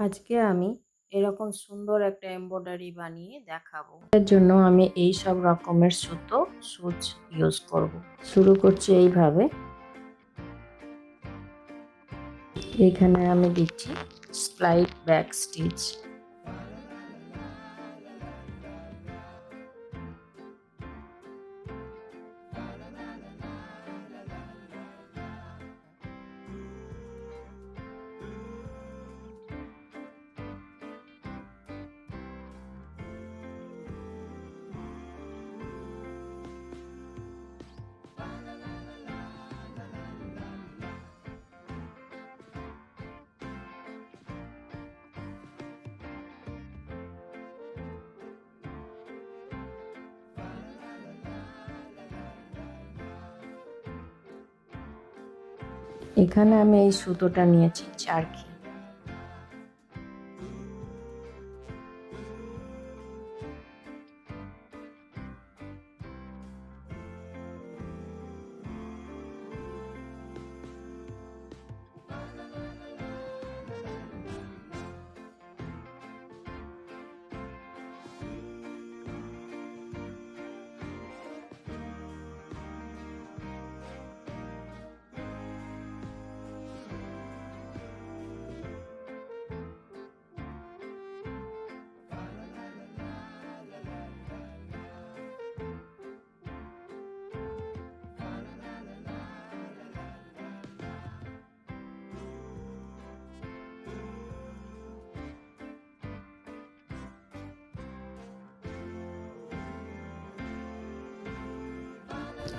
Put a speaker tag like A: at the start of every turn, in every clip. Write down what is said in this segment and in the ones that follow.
A: আজকে আমি এরকম সুন্দর একটা এমব্রয়ডারি বানিয়ে দেখাবো। এর জন্য আমি এই সব রকমের সুচ ইউজ করব। শুরু করছি এইভাবে। এখানে আমি দিচ্ছি স্লাইড ব্যাক স্টিচ। এখানে আমি এই সুতোটা নিয়েছি চারখি।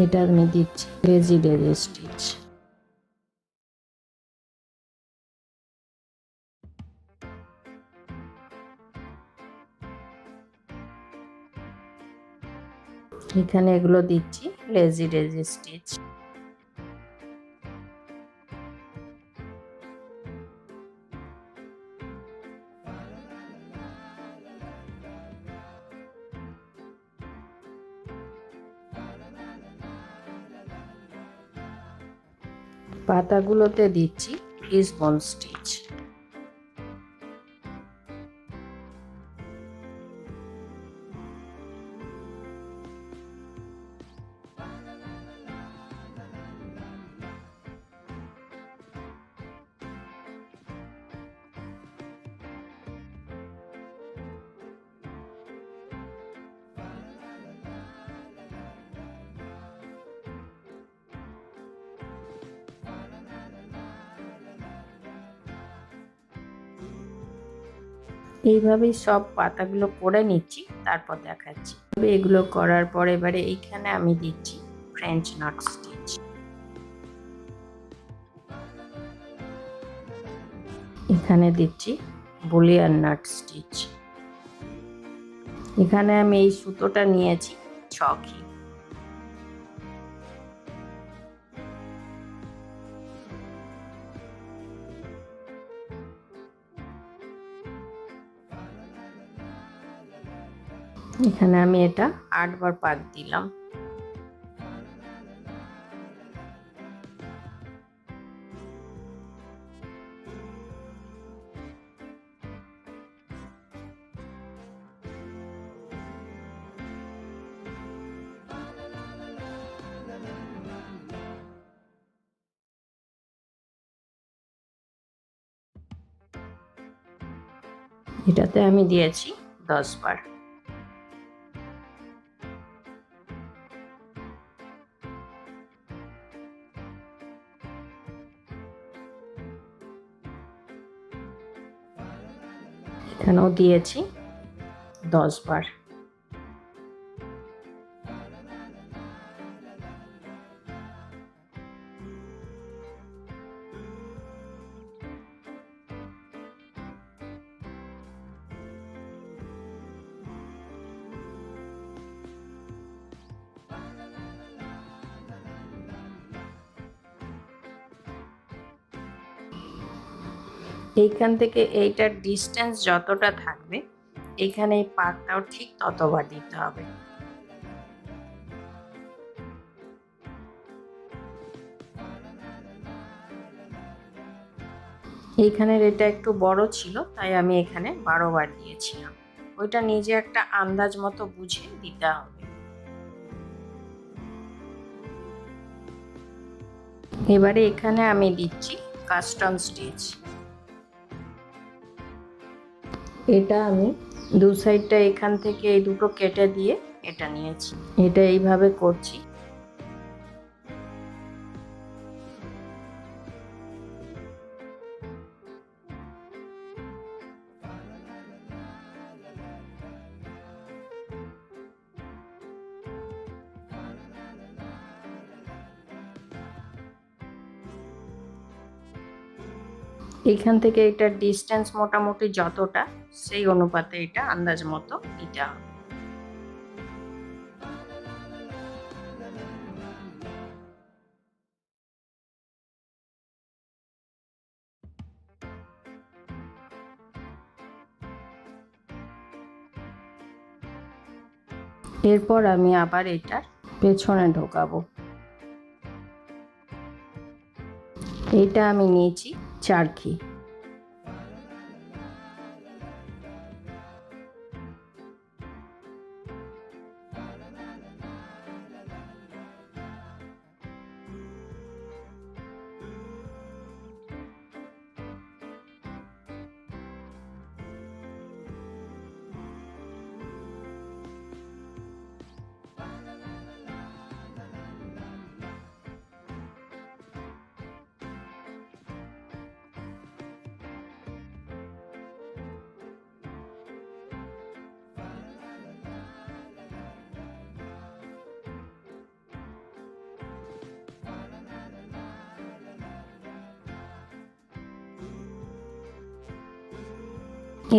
A: এটা আমি দিচ্ছি লেজি স্টিচ। এখানে এগুলো দিচ্ছি লেজি স্টিচ। পাতাগুলোতে দিচ্ছি ফিশবোন স্টিচ। এইভাবেই সব পাতাগুলো করে নিচ্ছি, তারপর দেখাচ্ছি। এগুলো করার পর এবারে এইখানে আমি দিচ্ছি ফ্রেঞ্চ নট স্টিচ। এখানে দিচ্ছি বুলিয়ান নট স্টিচ। এখানে আমি এই সুতোটা নিয়েছি 6টি। এখানে আমি এটা 8 বার পাক দিলাম। এটাতে আমি দিয়েছি 10 বার। এখানেও দিয়েছি 10 বার। এইখান থেকে এইটার ডিস্টেন্স যতটা থাকবে এখানে এই পাকটাও ঠিক ততবার দিতে হবে। এইখানের এটা একটু বড় ছিল, তাই আমি এখানে 12 বার দিয়েছিলাম। ওইটা নিজে একটা আন্দাজ মতো বুঝে দিতে হবে। এবারে এখানে আমি দিচ্ছি কাস্টম স্টিচ। এটা আমি দু সাইডটা এখান থেকে এই দুটো কেটে দিয়ে এটা নিয়েছি। এটা এইভাবে করছি। এখান থেকে এটার ডিস্টেন্স মোটামুটি যতটা, সেই অনুপাতে এটা আন্দাজ মতো নিতে হবে। এরপর আমি আবার এটার পেছনে ঢোকাবো। এইটা আমি নিয়েছি চারখি।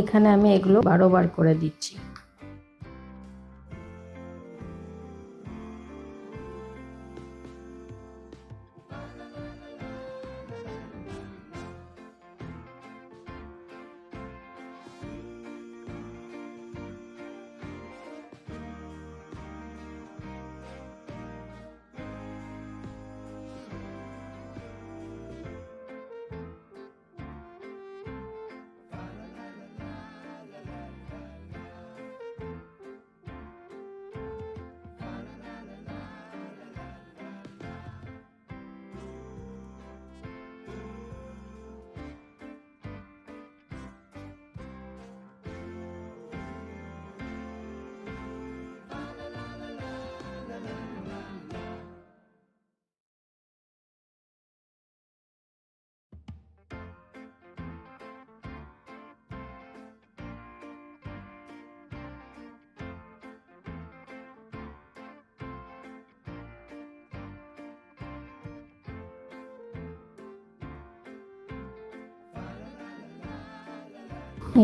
A: এখানে আমি এগুলো 12 বার করে দিচ্ছি।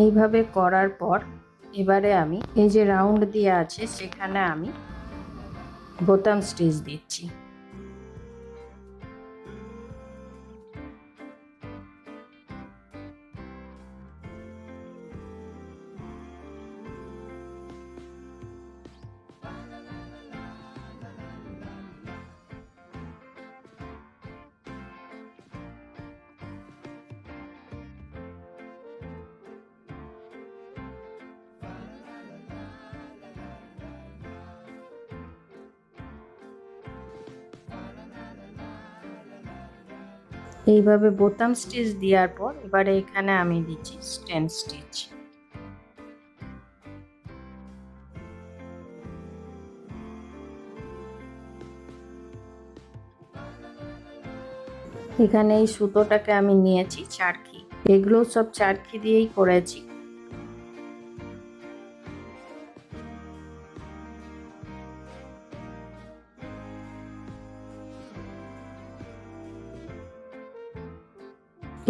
A: এইভাবে করার পর এবারে আমি এই যে রাউন্ড দিয়ে আছে সেখানে আমি বোতাম স্টিচ দিচ্ছি। এইভাবে বোতাম স্টিচ দেওয়ার পর এবারে এখানে আমি দিচ্ছি স্টেন স্টিচ। এখানে এই সুতোটাকে আমি নিয়েছি চারখি। এগুলো সব চারখি দিয়েই করেছি।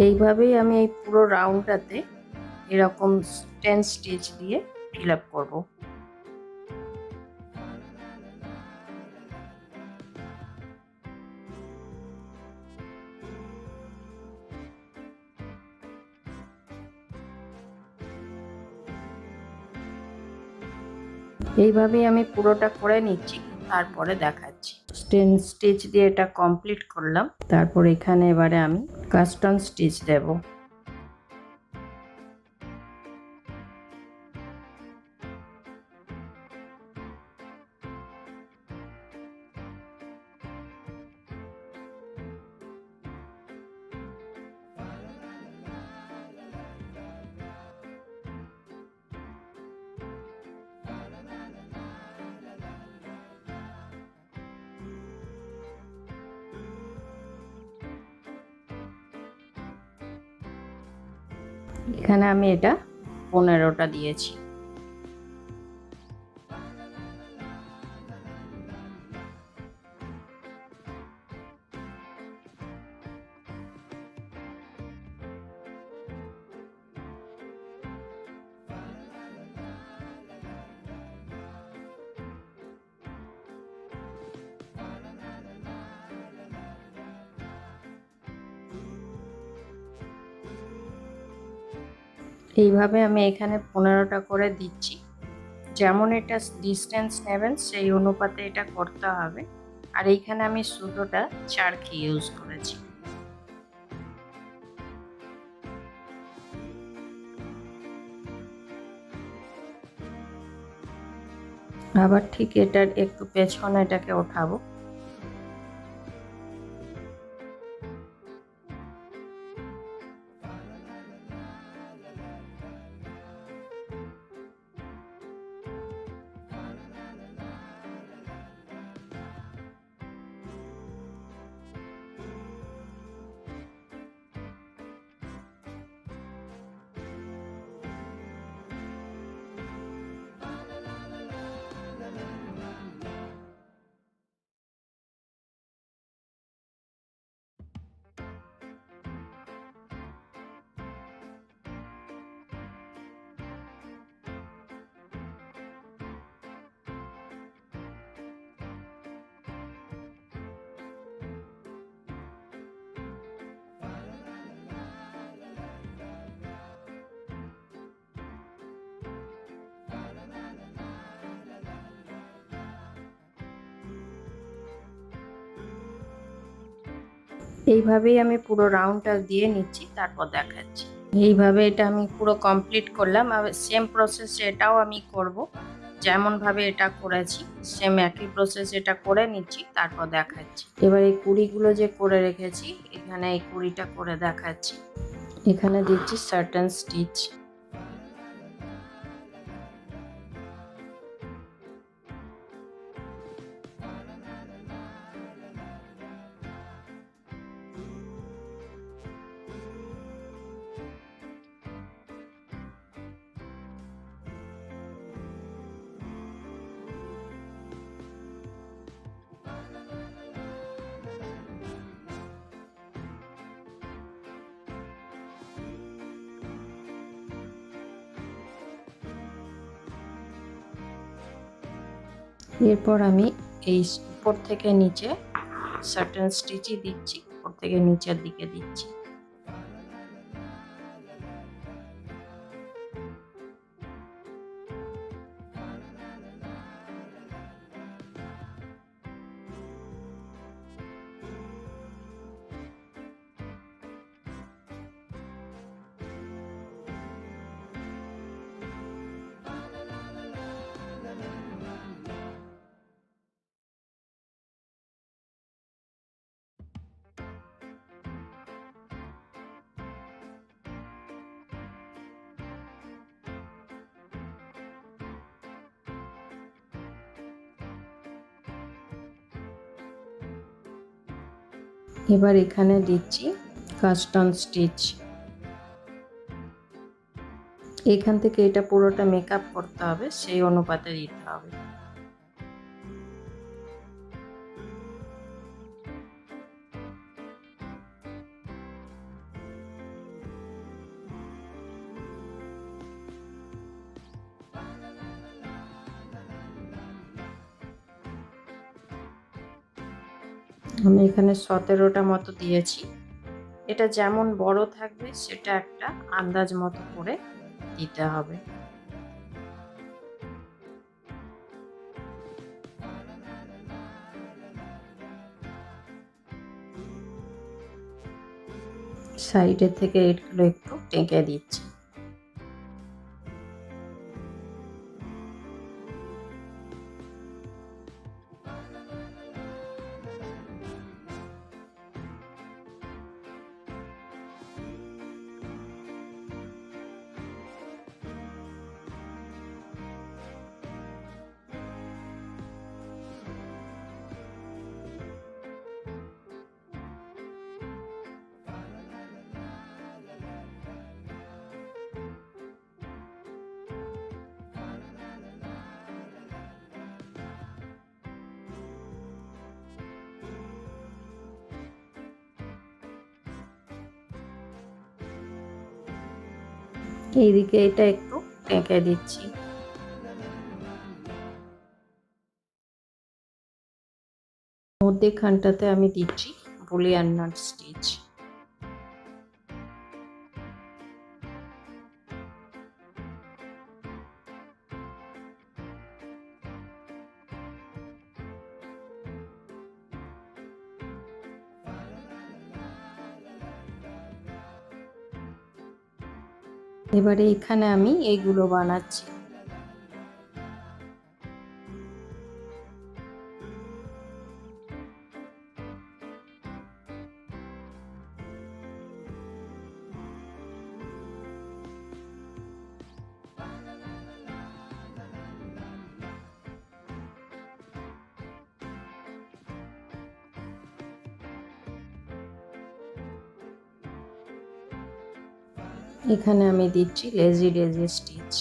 A: এইভাবেই আমি এই পুরো রাউন্ডটাতে এরকম স্টেন স্টিচ দিয়ে ফিল আপ করবো। এইভাবেই আমি পুরোটা করে নিচ্ছি, তারপরে দেখাচ্ছি। স্টেন স্টিচ দিয়ে এটা কমপ্লিট করলাম। তারপর এখানে এবারে আমি কাস্টম স্টিচ দেব। এখানে আমি এটা 15টা দিয়েছি। এইভাবে আমি এখানে 15টা করে দিচ্ছি। যেমন এটা ডিস্টেন্স নেবেন সেই অনুপাতে এটা করতে হবে। আর এইখানে আমি সুতোটা চারখি ইউজ করেছি। আবার ঠিক এটার একটু পেছনে এটাকে ওঠাবো। এইভাবেই আমি পুরো রাউন্ডটা দিয়ে নিচ্ছি, তারপর দেখাচ্ছি। এইভাবে এটা আমি পুরো কমপ্লিট করলাম। আর সেম প্রসেস এটাও আমি করব। যেমনভাবে এটা করেছি সেম একই প্রসেস এটা করে নিচ্ছি, তারপর দেখাচ্ছি। এবার এই কুড়িগুলো যে করে রেখেছি, এখানে এই কুড়িটা করে দেখাচ্ছি। এখানে দিচ্ছি সার্টেন স্টিচ। এরপর আমি এই উপর থেকে নিচে সার্টেন স্টিচই দিচ্ছি, উপর থেকে নিচের দিকে দিচ্ছি। এবার এখানে দিচ্ছি কাস্টম স্টিচ। এখান থেকে এটা পুরোটা মেকআপ করতে হবে, সেই অনুপাতে দিতে হবে। আমি এখানে 17টা মতো দিয়েছি। এটা যেমন বড় থাকবে সেটা একটা আন্দাজ মতো করে দিতে হবে। সাইডের থেকে এগুলো একটু টেকে দিচ্ছি। এইদিকে এটা একটু টেঁকে দিচ্ছি। মধ্যেখানটাতে আমি দিচ্ছি বুলিয়ান নাট স্টিচ। এবারে এখানে আমি এইগুলো বানাচ্ছি। এখানে আমি দিচ্ছি লেজি ডেজি স্টিচ।